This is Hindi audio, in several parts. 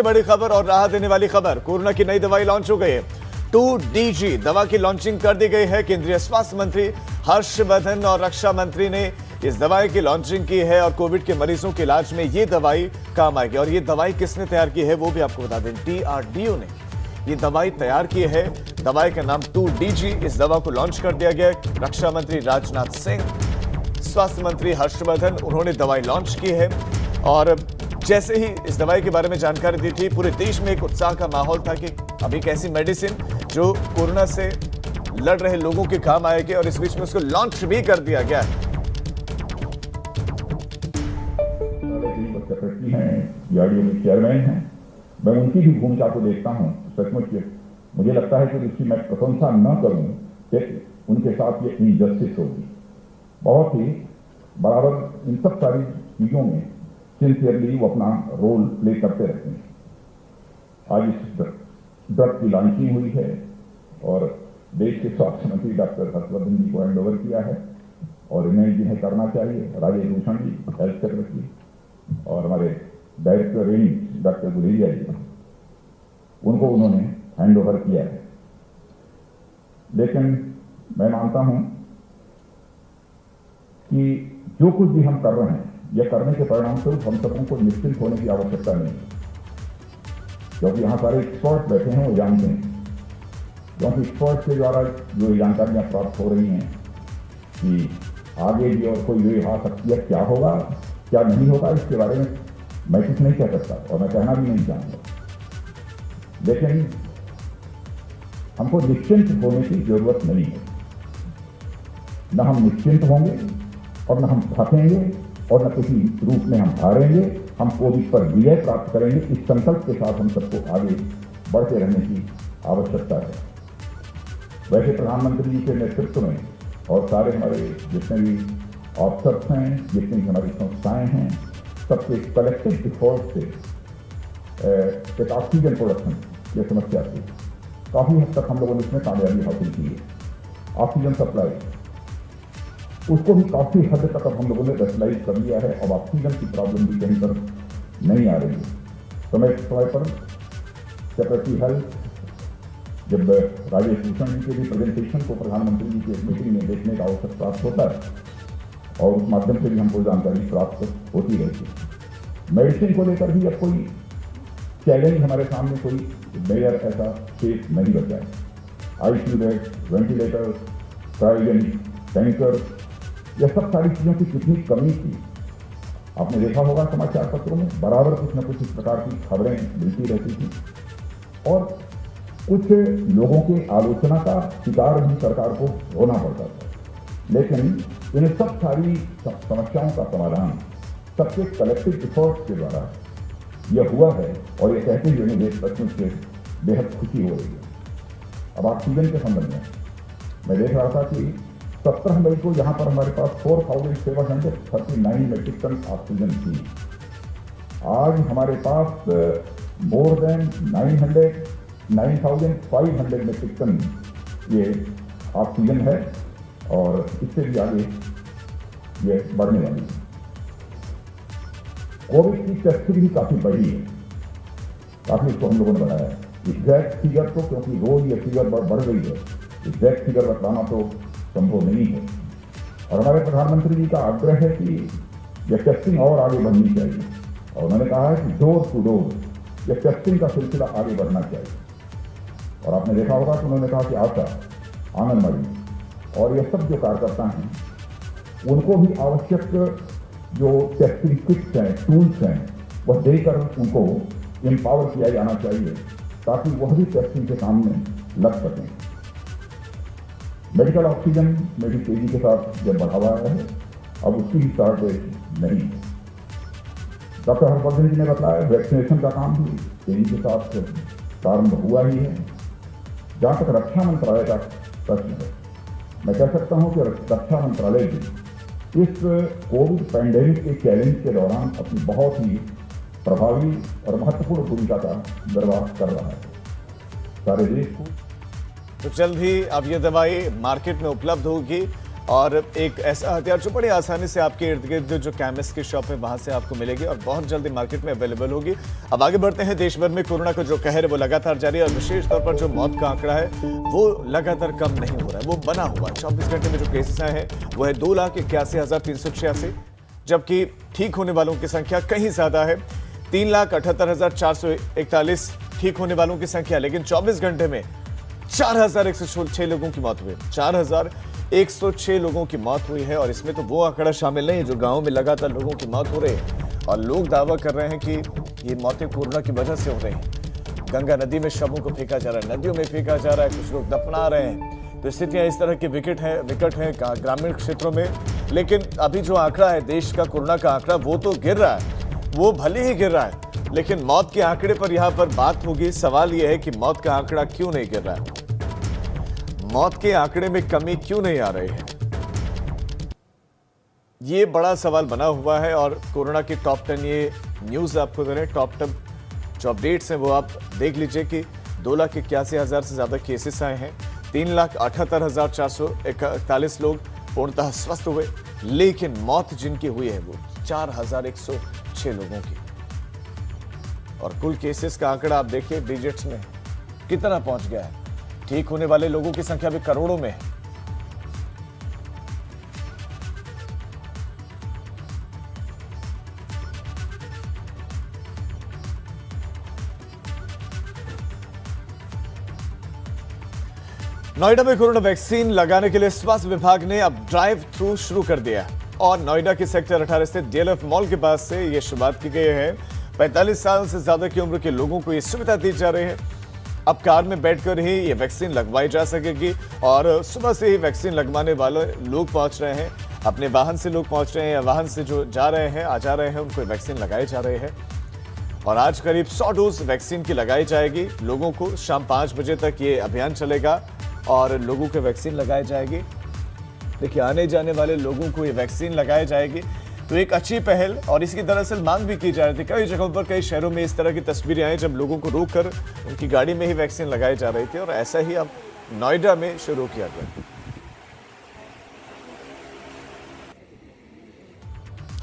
बड़ी खबर और राहत देने वाली खबर, कोरोना की नई दवाई लॉन्च हो गई है। 2DG दवा की लॉन्चिंग कर दी गई है। केंद्रीय स्वास्थ्य मंत्री हर्षवर्धन और रक्षा मंत्री ने इस दवाई की लॉन्चिंग की है और कोविड के मरीजों के इलाज में ये दवाई काम आएगी। और ये दवाई किसने तैयार की है वो भी आपको बता दें, DRDO ने ये दवाई तैयार की है। दवाई का नाम 2DG। इस दवा को लॉन्च कर दिया गया। रक्षा मंत्री राजनाथ सिंह, स्वास्थ्य मंत्री हर्षवर्धन, उन्होंने दवाई लॉन्च की है। और जैसे ही इस दवाई के बारे में जानकारी दी थी, पूरे देश में एक उत्साह का माहौल था कि अब एक ऐसी मेडिसिन जो कोरोना से लड़ रहे लोगों के काम आएगी और इस बीच में उसको लॉन्च भी कर दिया गया है। सेक्रेटरी हैं, DRDO के चेयरमैन हैं, मैं उनकी भी भूमिका को देखता हूं। सचमुच मुझे लगता है कि उसकी मैं प्रशंसा न करूं कि उनके साथ ये इनजस्टिस होगी। बहुत ही बराबर इन सब सारी चीजों में सिंसियरली वो अपना रोल प्ले करते रहते हैं। आज इस ड्रग की लॉन्चिंग हुई है और देश के स्वास्थ्य मंत्री डॉक्टर हर्षवर्धन जी को हैंड ओवर किया है और इन्हें जिन्हें करना चाहिए, राजेश भूषण जी हेल्थ सेक्रेटरी और हमारे डायरेक्टर रेंज डॉक्टर गुलेरिया जी, उनको उन्होंने हैंड ओवर किया है। लेकिन मैं मानता हूं कि जो कुछ भी हम कर रहे हैं, यह करने के परिणाम स्वरूप हम सबों को निश्चिंत होने की आवश्यकता नहीं है, क्योंकि यहाँ सारे एक्सपर्ट बैठे हैं, वो जानते हैं। क्योंकि एक्सपर्ट के द्वारा जो जानकारियां प्राप्त हो रही हैं कि आगे भी और कोई भी आ सकती है, क्या होगा क्या नहीं होगा, इसके बारे में मैं कुछ नहीं कह सकता और मैं कहना भी नहीं चाहूंगा। लेकिन हमको निश्चिंत होने की जरूरत नहीं है। न हम निश्चिंत होंगे और न हम थकेंगे और न किसी रूप में हम हारेंगे। हम कोविड पर विजय प्राप्त करेंगे। इस संकल्प के साथ हम सबको आगे बढ़ते रहने की आवश्यकता है। वैसे प्रधानमंत्री जी के नेतृत्व में और सारे हमारे जितने भी ऑफिसर्स हैं, जितनी भी हमारी संस्थाएं हैं, सबके कलेक्टिव एफर्ट से एक ऑक्सीजन प्रोडक्शन ये समस्या थी, काफ़ी हद तक हम लोगों ने इसमें कामयाबी हासिल की है। ऑक्सीजन सप्लाई उसको भी काफ़ी हद तक अब हम लोगों ने रेगुलाइज कर लिया है। अब ऑक्सीजन की प्रॉब्लम भी कहीं पर नहीं आ रही है। समय पर सेक्रेटरी हेल्थ जब राजेश भूषण जी के भी प्रेजेंटेशन को प्रधानमंत्री जी की मीटिंग में देखने का अवसर प्राप्त होता है और उस माध्यम से भी हमको जानकारी प्राप्त होती रहती है। मेडिसिन को लेकर भी अब कोई चैलेंज हमारे सामने कोई मेजर ऐसा केस नहीं बचा है। ICU bed, ventilator, cryogenic tanker, यह सब सारी चीज़ों की कितनी कमी थी। आपने देखा होगा समाचार पत्रों में बराबर कुछ न कुछ इस प्रकार की खबरें मिलती रहती थी और कुछ लोगों की आलोचना का शिकार भी सरकार को होना पड़ता था। लेकिन इन सब सारी समस्याओं का समाधान सबके कलेक्टिव एफर्ट्स के द्वारा यह हुआ है और यह कहते हुए मुझे सचमुच से बेहद खुशी हो रही है। अब ऑक्सीजन के संबंध में मैं देख रहा था कि 17 मई को यहाँ पर हमारे पास 4,739 मेट्रिक टन ऑक्सीजन थी। आज हमारे पास मोर देन 9,500 मेट्रिक टन ये ऑक्सीजन है और इससे भी आगे ये बढ़ने वाली है। कोविड की टेस्टिंग भी काफ़ी बढ़ी है, काफ़ी इसको हम लोगों ने बढ़ाया है। एग्जैक्ट फिगर तो क्योंकि रोज ये फिगर बढ़ रही है, एग्जैक्ट फिगर बताना तो संभव नहीं है। और हमारे प्रधानमंत्री जी का आग्रह है कि यह टेस्टिंग और आगे बढ़नी चाहिए और उन्होंने कहा है कि डोर टू डोर यह टेस्टिंग का सिलसिला आगे बढ़ना चाहिए। और आपने देखा होगा कि उन्होंने कहा कि आशा, आंगनबाड़ी और यह सब जो कार्यकर्ता हैं उनको भी आवश्यक जो टेस्टिंग किट्स हैं, टूल्स हैं, वह देकर उनको एम्पावर किया जाना चाहिए ताकि वह भी टेस्टिंग के काम में लग सकें। मेडिकल ऑक्सीजन में भी तेजी के साथ जब बढ़ावा आया है, अब उसकी भी शॉर्टेज नहीं है। डॉक्टर हर्षवर्धन जी ने बताया वैक्सीनेशन का काम भी तेजी के साथ प्रारंभ हुआ ही है। जहाँ तक रक्षा मंत्रालय का प्रश्न है, मैं कह सकता हूँ कि रक्षा मंत्रालय भी इस कोविड पैंडेमिक के चैलेंज के दौरान अपनी बहुत ही प्रभावी और महत्वपूर्ण भूमिका का निर्वाह कर रहा है सारे देश को। तो जल्द ही अब ये दवाई मार्केट में उपलब्ध होगी और एक ऐसा हथियार जो बड़ी आसानी से आपके इर्द गिर्द जो केमिस्ट की शॉप है वहां से आपको मिलेगी और बहुत जल्दी मार्केट में अवेलेबल होगी। अब आगे बढ़ते हैं। देश भर में कोरोना का जो कहर है वो लगातार जारी है और विशेष तौर पर जो मौत का आंकड़ा है वो लगातार कम नहीं हो रहा है, वो बना हुआ है। 24 घंटे में जो केसेस आए हैं वो है 2,81,386, जबकि ठीक होने वालों की संख्या कहीं ज्यादा है, 3,78,441 ठीक होने वालों की संख्या। लेकिन 24 घंटे में 4,106 लोगों की मौत हुई, 4,106 लोगों की मौत हुई है। और इसमें तो वो आंकड़ा शामिल नहीं है जो गांव में लगातार लोगों की मौत हो रही है और लोग दावा कर रहे हैं कि ये मौतें कोरोना की वजह से हो रही हैं। गंगा नदी में शवों को फेंका जा रहा है, नदियों में फेंका जा रहा है, कुछ लोग दफना रहे हैं। तो स्थितियां इस तरह की विकट हैं ग्रामीण क्षेत्रों में। लेकिन अभी जो आंकड़ा है देश का कोरोना का आंकड़ा वो तो गिर रहा है, वो भले ही गिर रहा है, लेकिन मौत के आंकड़े पर यहां पर बात होगी। सवाल यह है कि मौत का आंकड़ा क्यों नहीं गिर रहा है, मौत के आंकड़े में कमी क्यों नहीं आ रही है, ये बड़ा सवाल बना हुआ है। और कोरोना की टॉप 10 ये न्यूज आपको दे रहे हैं, टॉप 10 जो अपडेट्स हैं वो आप देख लीजिए कि 2,81,000 से ज्यादा केसेस आए हैं, 3,78,441 लोग पूर्णतः स्वस्थ हुए, लेकिन मौत जिनकी हुई है वो 4,106 लोगों की। और कुल केसेस का आंकड़ा आप देखिए डिजिट्स में कितना पहुंच गया है, ठीक होने वाले लोगों की संख्या भी करोड़ों में है। नोएडा में कोरोना वैक्सीन लगाने के लिए स्वास्थ्य विभाग ने अब ड्राइव थ्रू शुरू कर दिया और नोएडा के सेक्टर 18 स्थित डीएलएफ मॉल के पास से यह शुरुआत की गई है। 45 साल से ज्यादा की उम्र के लोगों को यह सुविधा दी जा रही है। अब कार में बैठकर ही ये वैक्सीन लगवाई जा सकेगी और सुबह से ही वैक्सीन लगवाने वाले लोग पहुंच रहे हैं, अपने वाहन से लोग पहुंच रहे हैं या वाहन से जो जा रहे हैं आ जा रहे हैं उनको वैक्सीन लगाए जा रहे हैं। और आज करीब 100 डोज वैक्सीन की लगाई जाएगी लोगों को। शाम 5 बजे तक ये अभियान चलेगा और लोगों को वैक्सीन लगाई जाएगी। देखिए आने जाने वाले लोगों को ये वैक्सीन लगाई जाएगी तो एक अच्छी पहल, और इसकी दरअसल मांग भी की जा रही थी। कई जगहों पर कई शहरों में इस तरह की तस्वीरें आई जब लोगों को रोककर उनकी गाड़ी में ही वैक्सीन लगाई जा रही थी और ऐसा ही अब नोएडा में शुरू किया गया।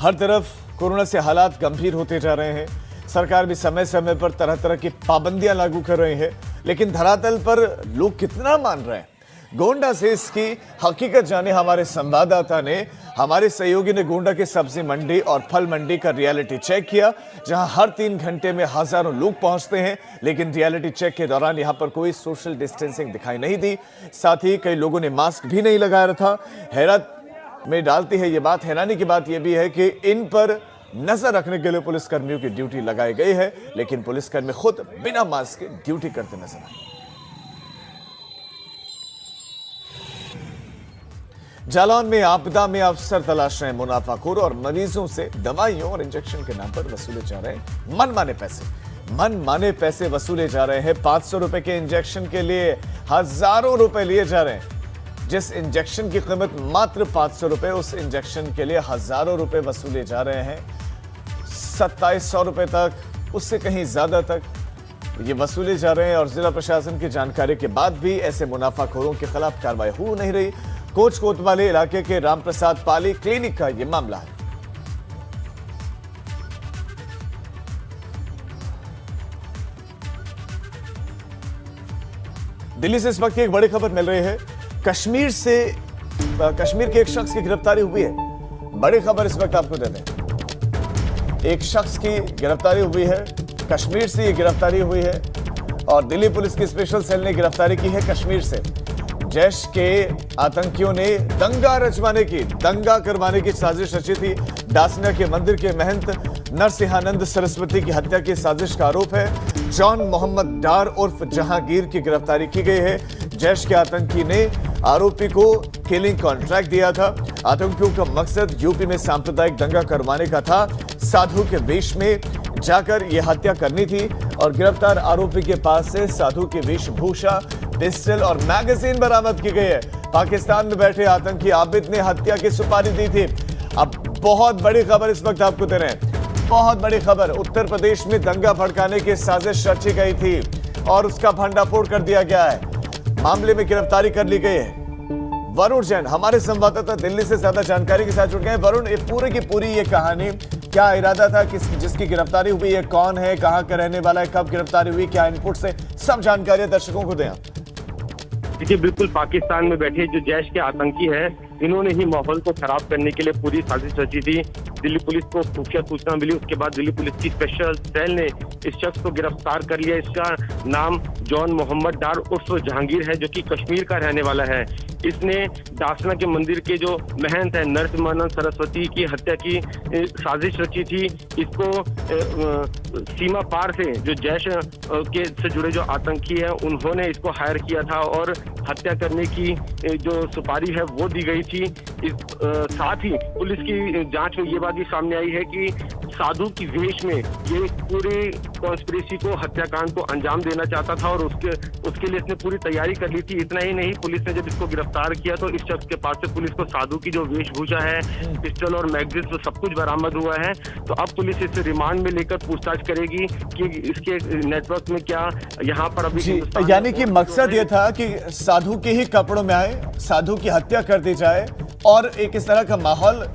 हर तरफ कोरोना से हालात गंभीर होते जा रहे हैं। सरकार भी समय समय पर तरह तरह की पाबंदियां लागू कर रही है, लेकिन धरातल पर लोग कितना मान रहे हैं, गोंडा से इसकी हकीकत जाने हमारे संवाददाता ने। हमारे सहयोगी ने गोंडा की सब्जी मंडी और फल मंडी का रियलिटी चेक किया, जहां हर 3 घंटे में हजारों लोग पहुंचते हैं, लेकिन रियलिटी चेक के दौरान यहां पर कोई सोशल डिस्टेंसिंग दिखाई नहीं दी। साथ ही कई लोगों ने मास्क भी नहीं लगाया था। हैरत में डालती है ये बात, हैरानी की बात यह भी है कि इन पर नजर रखने के लिए पुलिसकर्मियों की ड्यूटी लगाई गई है, लेकिन पुलिसकर्मी खुद बिना मास्क के ड्यूटी करते नजर आए। जालौन में आपदा में अफसर तलाश रहे मुनाफाखोर और मरीजों से दवाइयों और इंजेक्शन के नाम पर वसूले जा रहे हैं मनमाने पैसे वसूले जा रहे हैं। 500 रुपए के इंजेक्शन के लिए हजारों रुपए लिए जा रहे हैं। जिस इंजेक्शन की कीमत मात्र 500 रुपए, उस इंजेक्शन के लिए हजारों रुपए वसूले जा रहे हैं। 2700 रुपए तक, उससे कहीं ज्यादा तक ये वसूले जा रहे हैं। और जिला प्रशासन की जानकारी के बाद भी ऐसे मुनाफाखोरों के खिलाफ कार्रवाई हो नहीं रही। कोच कोतवाली इलाके के रामप्रसाद पाली क्लिनिक का यह मामला है। दिल्ली से इस वक्त एक बड़ी खबर मिल रही है। कश्मीर के एक शख्स की गिरफ्तारी हुई है। बड़ी खबर इस वक्त आपको दे दें, एक शख्स की गिरफ्तारी हुई है। कश्मीर से ये गिरफ्तारी हुई है और दिल्ली पुलिस की स्पेशल सेल ने गिरफ्तारी की है कश्मीर से। जैश के आतंकियों ने दंगा करवाने की साजिश रची थी। डासना के मंदिर के महंत नरसिंहानंद सरस्वती की हत्या की साजिश का आरोप है। जॉन मोहम्मद डार उर्फ जहांगीर की गिरफ्तारी की गई है। जैश के आतंकी ने आरोपी को किलिंग कॉन्ट्रैक्ट दिया था। आतंकियों का मकसद यूपी में सांप्रदायिक दंगा करवाने का था। साधु के वेश में जाकर यह हत्या करनी थी और गिरफ्तार आरोपी के पास से साधु की वेशभूषा, पिस्टल और मैगजीन बरामद की गई है। पाकिस्तान में बैठे आतंकी आबिद ने हत्या की सुपारी दी थी। अब बहुत बड़ी खबर इस वक्त आपको दे रहे हैं, बहुत बड़ी खबर। उत्तर प्रदेश में दंगा भड़काने की साजिश रची गई थी और उसका भंडाफोड़ कर दिया गया है। मामले में गिरफ्तारी कर ली गई है। वरुण जैन हमारे संवाददाता दिल्ली से ज्यादा जानकारी के साथ जुड़ गए हैं। वरुण, ये पूरी की पूरी ये कहानी, क्या इरादा था, जिसकी गिरफ्तारी हुई है, कौन है, कहां का रहने वाला है, कब गिरफ्तारी हुई, क्या इनपुट से, सब जानकारी दर्शकों को दें। देखिए, बिल्कुल पाकिस्तान में बैठे जो जैश के आतंकी हैं, इन्होंने ही माहौल को खराब करने के लिए पूरी साजिश रची थी। दिल्ली पुलिस को खुफिया सूचना मिली, उसके बाद दिल्ली पुलिस की स्पेशल सेल ने इस शख्स को गिरफ्तार कर लिया। इसका नाम जॉन मोहम्मद डार उर्फ जहांगीर है, जो कि कश्मीर का रहने वाला है। इसने दासना के मंदिर के जो महंत है नरसिम्हानंद सरस्वती की हत्या की साजिश रची थी। इसको सीमा पार से जो जैश के से जुड़े जो आतंकी है, उन्होंने इसको हायर किया था और हत्या करने की जो सुपारी है वो दी गई थी। साथ ही पुलिस की जांच में ये बात भी सामने आई है कि साधु की वेश में ये पूरे कॉन्स्पिरेसी को, हत्याकांड को अंजाम देना चाहता था और उसके लिए इसने पूरी तैयारी कर ली थी। इतना ही नहीं, पुलिस ने जब इसको गिरफ्तार किया तो इस शख्स के पास से पुलिस को साधु की जो वेशभूषा है, पिस्टल और मैगजीन, तो सब कुछ बरामद हुआ है। तो अब पुलिस इसे रिमांड में लेकर पूछताछ करेगी कि इसके नेटवर्क में क्या यहाँ पर अभी, यानी कि मकसद ये था कि साधु के ही कपड़ों में आए, साधु की हत्या कर दी जाए और एक इस तरह का माहौल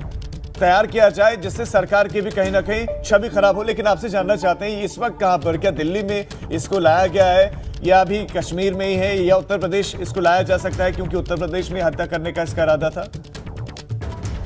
तैयार किया जाए जिससे सरकार की भी कहीं ना कहीं छवि खराब हो। लेकिन आपसे जानना चाहते हैं, इस वक्त कहां पर, क्या दिल्ली में इसको लाया गया है या अभी कश्मीर में ही है या उत्तर प्रदेश इसको लाया जा सकता है, क्योंकि उत्तर प्रदेश में हत्या करने का इसका इरादा था?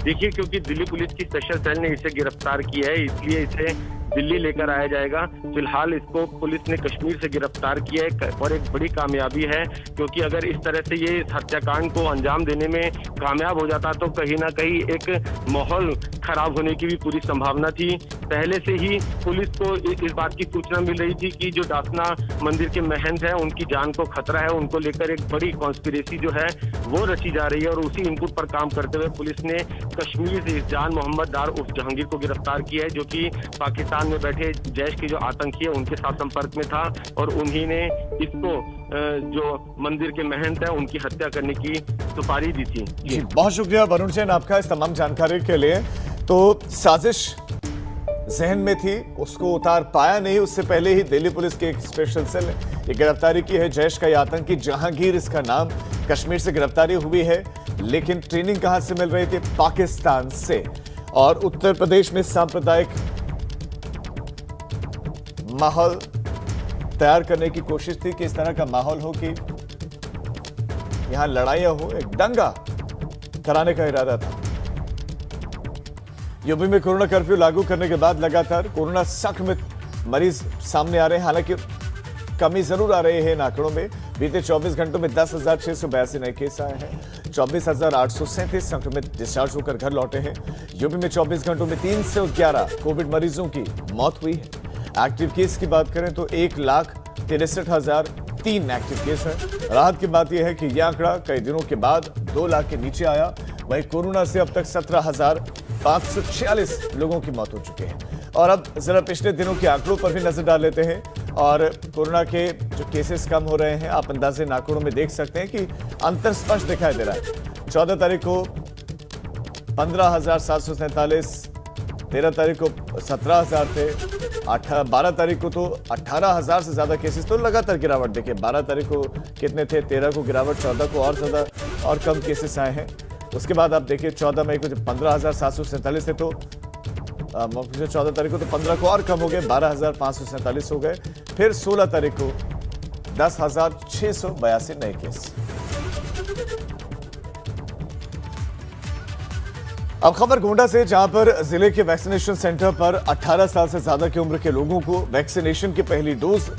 देखिए, क्योंकि दिल्ली पुलिस की स्पेशल सेल ने इसे गिरफ्तार किया है, इसलिए इसे दिल्ली लेकर आया जाएगा। फिलहाल इसको पुलिस ने कश्मीर से गिरफ्तार किया है और एक बड़ी कामयाबी है, क्योंकि अगर इस तरह से ये हत्याकांड को अंजाम देने में कामयाब हो जाता तो कहीं ना कहीं एक माहौल खराब होने की भी पूरी संभावना थी। पहले से ही पुलिस को इस बात की सूचना मिल रही थी कि जो दासना मंदिर के महंत हैं, उनकी जान को खतरा है। उनको लेकर एक बड़ी कॉन्स्पिरेसी जो है वो रची जा रही है और उसी इनपुट पर काम करते हुए पुलिस ने कश्मीर से जॉन मोहम्मद डार उर्फ जहांगीर को गिरफ्तार किया है, जो कि पाकिस्तान में बैठे जैश के जो आतंकी है उनके साथ संपर्क में था और उन्हीं ने इसको जो मंदिर के महंत है उनकी हत्या करने की सुपारी दी थी। जी, बहुत शुक्रिया वरुण जैन आपका इस तमाम जानकारी के लिए। तो साजिश जहन में थी, उसको उतार पाया नहीं, उससे पहले ही दिल्ली पुलिस की एक स्पेशल सेल ने ये गिरफ्तारी की है। जैश का ये आतंकी जहांगीर, इसका नाम, कश्मीर से गिरफ्तारी हुई है, लेकिन ट्रेनिंग कहां से मिल रही थी? पाकिस्तान से। और उत्तर प्रदेश में सांप्रदायिक माहौल तैयार करने की कोशिश थी कि इस तरह का माहौल हो कि यहां लड़ाइयां हो, एक दंगा कराने का इरादा था। यूपी में कोरोना कर्फ्यू लागू करने के बाद लगातार कोरोना संक्रमित मरीज सामने आ रहे हैं। हालांकि कमी जरूर आ रही है इन आंकड़ों में। बीते 24 घंटों में 10,682 नए केस आए हैं, 24,837 संक्रमित डिस्चार्ज होकर घर लौटे हैं। यूपी में 24 घंटों में 311 कोविड मरीजों की मौत हुई है। एक्टिव केस की बात करें तो 1,63,003 एक्टिव केस है। राहत की बात यह है कि यह आंकड़ा कई दिनों के बाद 2 लाख के नीचे आया। वहीं कोरोना से अब तक 17,546 लोगों की मौत हो चुकी है। और अब जरा पिछले दिनों के आंकड़ों पर भी नजर डाल लेते हैं। और कोरोना के जो केसेस कम हो रहे हैं, आप अंदाजे आंकड़ों में देख सकते हैं कि अंतर स्पष्ट दिखाई दे रहा है। 14 तारीख को 15,747, 13 तारीख को 17,000 थे, 12 तारीख को तो 18,000 से ज्यादा केसेस, तो लगातार गिरावट देखिए। 12 तारीख को कितने थे, 13 को गिरावट, 14 को और ज्यादा और कम केसेस आए हैं। उसके बाद आप देखिए 14 मई को जब 15,747 थे तो 14 तारीख को तो 15 को और कम हो गए, 12,547 हो गए। फिर 16 तारीख को 10,682 नए केस। अब खबर गोंडा से, जहां पर जिले के वैक्सीनेशन सेंटर पर 18 साल से ज्यादा की उम्र के लोगों को वैक्सीनेशन की पहली डोज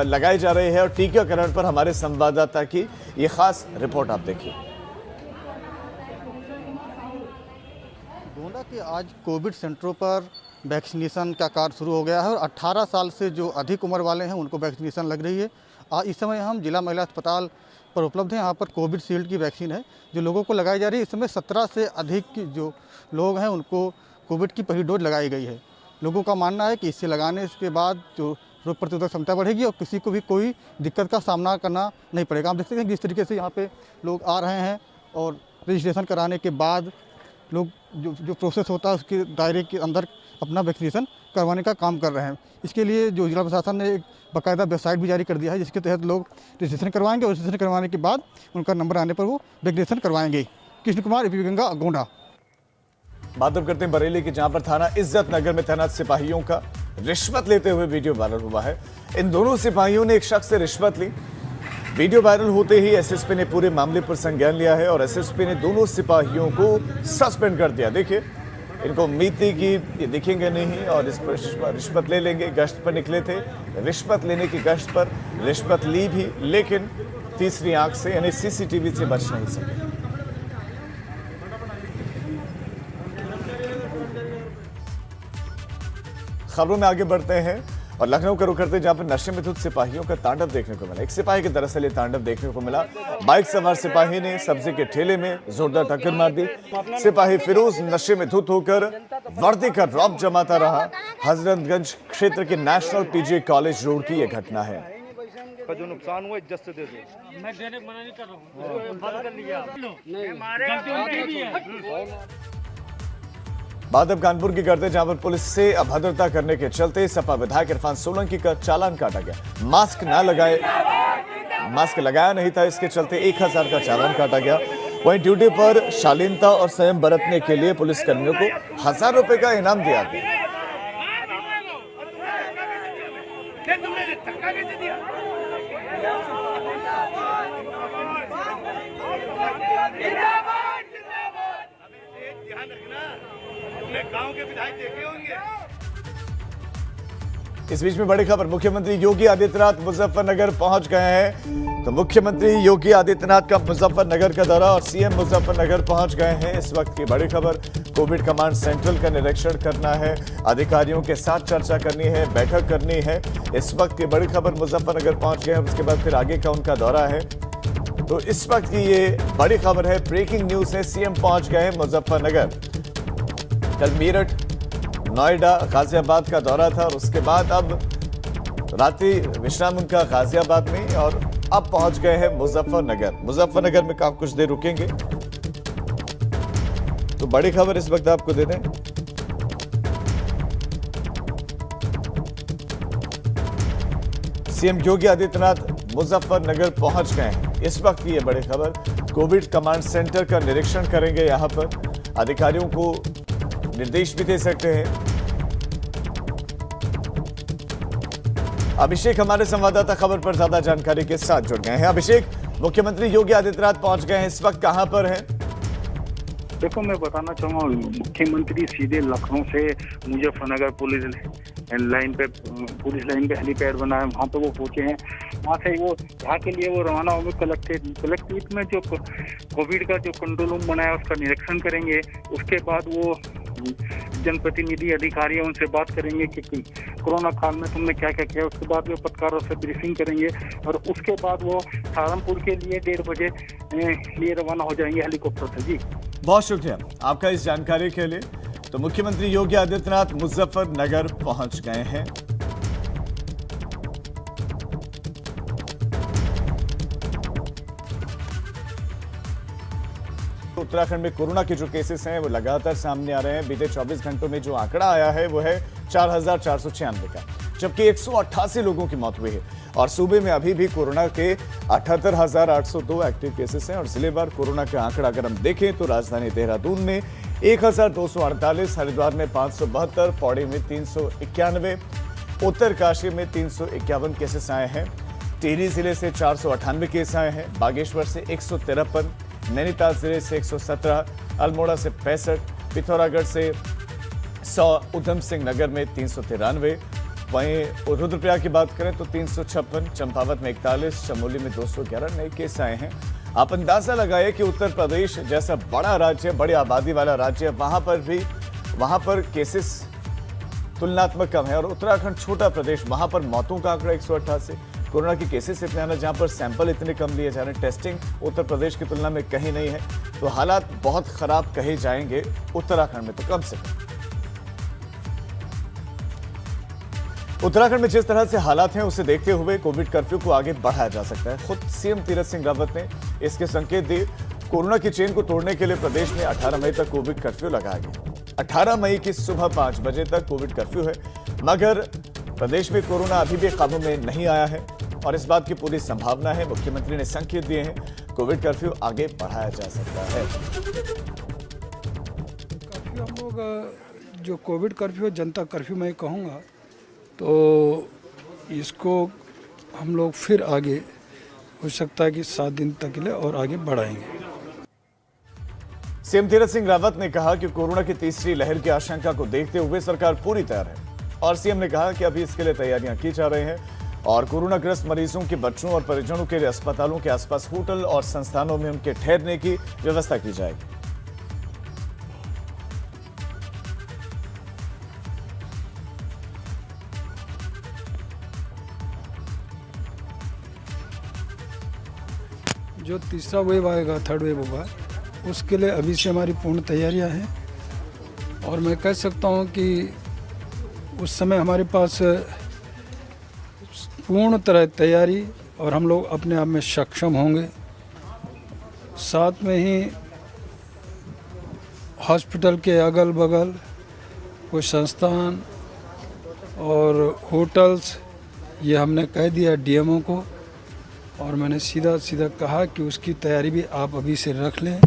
लगाई जा रही है। और टीकाकरण पर हमारे संवाददाता की ये खास रिपोर्ट आप देखिए। गोंडा के आज कोविड सेंटरों पर वैक्सीनेशन का कार्य शुरू हो गया है और 18 साल से जो अधिक उम्र वाले हैं उनको वैक्सीनेशन लग रही है। इस समय हम जिला महिला अस्पताल पर उपलब्ध हैं। यहाँ पर कोविड शील्ड की वैक्सीन है जो लोगों को लगाई जा रही है। इस समय 17 से अधिक जो लोग हैं उनको कोविड की पहली डोज लगाई गई है। लोगों का मानना है कि इसे लगाने के बाद जो रोग प्रतिरोधक क्षमता बढ़ेगी और किसी को भी कोई दिक्कत का सामना करना नहीं पड़ेगा। आप देख सकते हैं जिस तरीके से यहाँ पे लोग आ रहे हैं और रजिस्ट्रेशन कराने के बाद लोग जो प्रोसेस होता है उसके दायरे के अंदर अपना वैक्सीनेशन करवाने का काम कर रहे हैं। इसके लिए जो जिला प्रशासन ने एक बाकायदा वेबसाइट भी जारी कर दिया है, जिसके तहत लोग रजिस्ट्रेशन करवाएंगे और रजिस्ट्रेशन करवाने के बाद उनका नंबर आने पर वो वैक्सीनेशन करवाएंगे। कृष्ण कुमार, एबीपी गंगा, गोंडा। बात अब करते हैं बरेली की, जहां पर थाना इज्जत नगर में तैनात सिपाहियों का रिश्वत लेते हुए वीडियो वायरल हुआ है। इन दोनों सिपाहियों ने एक शख्स से रिश्वत ली। वीडियो वायरल होते ही एसएसपी ने पूरे मामले पर संज्ञान लिया है और एसएसपी ने दोनों सिपाहियों को सस्पेंड कर दिया। देखिए, इनको उम्मीद थी कि ये दिखेंगे नहीं और इस पर रिश्वत ले लेंगे। गश्त पर निकले थे, रिश्वत लेने की गश्त पर रिश्वत ली भी, लेकिन तीसरी आंख से यानी सीसीटीवी से बच नहीं सके। खबरों में आगे बढ़ते हैं और लखनऊ का रुख करते हैं, जहां पर नशे में धुत सिपाहियों का तांडव देखने को मिला। एक सिपाही के दरअसल ये तांडव देखने को मिला। बाइक सवार सिपाही ने सब्जी के ठेले में जोरदार टक्कर मार दी। सिपाही फिरोज नशे में धुत होकर वर्दी का रौब जमाता रहा। हजरतगंज क्षेत्र के नेशनल पीजी कॉलेज रोड की यह घटना है। जो नुकसान हुआ इज्जत से दे दो। मैं देने मना नहीं कर रहा हूँ, बंद कर लिया। बात अब कानपुर की करते, जहां पर पुलिस से अभद्रता करने के चलते सपा विधायक इरफान सोलंकी का चालान काटा गया। मास्क लगाया नहीं था, इसके चलते 1000 का चालान काटा गया। वहीं ड्यूटी पर शालीनता और संयम बरतने के लिए पुलिसकर्मियों को 1000 रुपए का इनाम दिया गया। गांव के विधायक देखे होंगे। इस बीच में बड़ी खबर, मुख्यमंत्री योगी आदित्यनाथ मुजफ्फरनगर पहुंच गए हैं। तो मुख्यमंत्री योगी आदित्यनाथ का मुजफ्फरनगर का दौरा और सीएम मुजफ्फरनगर पहुंच गए हैं। इस वक्त की बड़ी खबर, कोविड कमांड सेंट्रल का निरीक्षण करना है, अधिकारियों के साथ चर्चा करनी है, बैठक करनी है। इस वक्त की बड़ी खबर, मुजफ्फरनगर पहुंच गए हैं। उसके बाद फिर आगे का उनका दौरा है। तो इस वक्त की ये बड़ी खबर है, ब्रेकिंग न्यूज है, सीएम पहुंच गए हैं मुजफ्फरनगर। कल मेरठ, नोएडा, गाजियाबाद का दौरा था और उसके बाद अब रात्रि विश्राम उनका गाजियाबाद में और अब पहुंच गए हैं मुजफ्फरनगर। मुजफ्फरनगर में काफी कुछ देर रुकेंगे। तो बड़ी खबर इस वक्त आपको दे दें, सीएम योगी आदित्यनाथ मुजफ्फरनगर पहुंच गए हैं। इस वक्त की ये बड़ी खबर, कोविड कमांड सेंटर का निरीक्षण करेंगे। यहां पर अधिकारियों को निर्देश भी दे सकते हैं। अभिषेक हमारे संवाददाता खबर पर ज्यादा जानकारी के साथ जुड़ गए हैं। अभिषेक, मुख्यमंत्री योगी आदित्यनाथ पहुंच गए हैं, इस वक्त कहां पर हैं? देखो, मैं बताना चाहूंगा, मुख्यमंत्री सीधे लखनऊ से मुजफ्फरनगर पुलिस लाइन पे हेलीपैड बना है, वहाँ पे वो पहुंचे हैं। वहाँ से वो यहाँ के लिए वो रवाना होंगे। कलेक्ट्रेट में जो कोविड का जो कंट्रोल रूम बनाया उसका निरीक्षण करेंगे। उसके बाद वो जनप्रतिनिधि अधिकारी है उनसे बात करेंगे कि कोरोना काल में तुमने क्या क्या किया। उसके बाद वो पत्रकारों से ब्रीफिंग करेंगे और उसके बाद वो सहारनपुर के लिए 1:30 बजे लिए रवाना हो जाएंगे हेलीकॉप्टर से। जी बहुत शुक्रिया आपका इस जानकारी के लिए। तो मुख्यमंत्री योगी आदित्यनाथ मुजफ्फरनगर पहुंच गए हैं। उत्तराखंड में कोरोना के जो केसेस हैं वो लगातार सामने आ रहे हैं। बीते 24 घंटों में जो आंकड़ा आया है वो है 4496 का, जबकि 188 लोगों की मौत हुई है। और सूबे में अभी भी कोरोना के 78,802 एक्टिव केसेस हैं। और जिलेवार कोरोना का आंकड़ा अगर हम देखें तो राजधानी देहरादून में 1248, हरिद्वार में 572, पौड़ी में 391, उत्तरकाशी में 351 केसेस आए हैं। टिहरी जिले से 498 केस आए हैं। बागेश्वर से 153, नैनीताल जिले से 117, अल्मोड़ा से 65, पिथौरागढ़ से 100, उधम सिंह नगर में 393, वहीं रुद्रप्रयाग की बात करें तो 356, चंपावत में 41, चमोली में 211 नए केस आए हैं। आप अंदाजा लगाइए कि उत्तर प्रदेश जैसा बड़ा राज्य, बड़ी आबादी वाला राज्य, वहां पर केसेस तुलनात्मक कम है। और उत्तराखंड छोटा प्रदेश, वहां पर मौतों का आंकड़ा 188, कोरोना के केसेस इतने आना, जहां पर सैंपल इतने कम लिए जा रहे हैं, टेस्टिंग उत्तर प्रदेश की तुलना में कहीं नहीं है। तो हालात बहुत खराब कहे जाएंगे उत्तराखंड में, तो कम से कम उत्तराखंड में जिस तरह से हालात हैं उसे देखते हुए कोविड कर्फ्यू को आगे बढ़ाया जा सकता है। खुद सीएम तीरथ सिंह रावत ने इसके संकेत दिए। कोरोना की चेन को तोड़ने के लिए प्रदेश में 18 मई तक कोविड कर्फ्यू लगाया गया। 18 मई की सुबह 5 बजे तक कोविड कर्फ्यू है। मगर प्रदेश में कोरोना अभी भी काबू में नहीं आया है और इस बात की पूरी संभावना है। मुख्यमंत्री ने संकेत दिए हैं कोविड कर्फ्यू आगे बढ़ाया जा सकता है। कर्फ्यू हम लोग जो कोविड कर्फ्यू जनता कर्फ्यू मैं कहूँगा, तो इसको हम लोग फिर आगे हो सकता है कि 7 दिन तक के लिए और आगे बढ़ाएंगे। सीएम तीरथ सिंह रावत ने कहा कि कोरोना की तीसरी लहर की आशंका को देखते हुए सरकार पूरी तैयार है और सीएम ने कहा कि अभी इसके लिए तैयारियां की जा रही हैं और कोरोना ग्रस्त मरीजों के बच्चों और परिजनों के लिए अस्पतालों के आसपास होटल और संस्थानों में उनके ठहरने की व्यवस्था की जाएगी। जो तीसरा वेव आएगा, थर्ड वेव होगा, उसके लिए अभी से हमारी पूर्ण तैयारियां हैं और मैं कह सकता हूं कि उस समय हमारे पास पूर्ण तरह तैयारी और हम लोग अपने आप में सक्षम होंगे। साथ में ही हॉस्पिटल के अगल बगल कोई संस्थान और होटल्स, ये हमने कह दिया डीएमओ को और मैंने सीधा कहा कि उसकी तैयारी भी आप अभी से रख लें।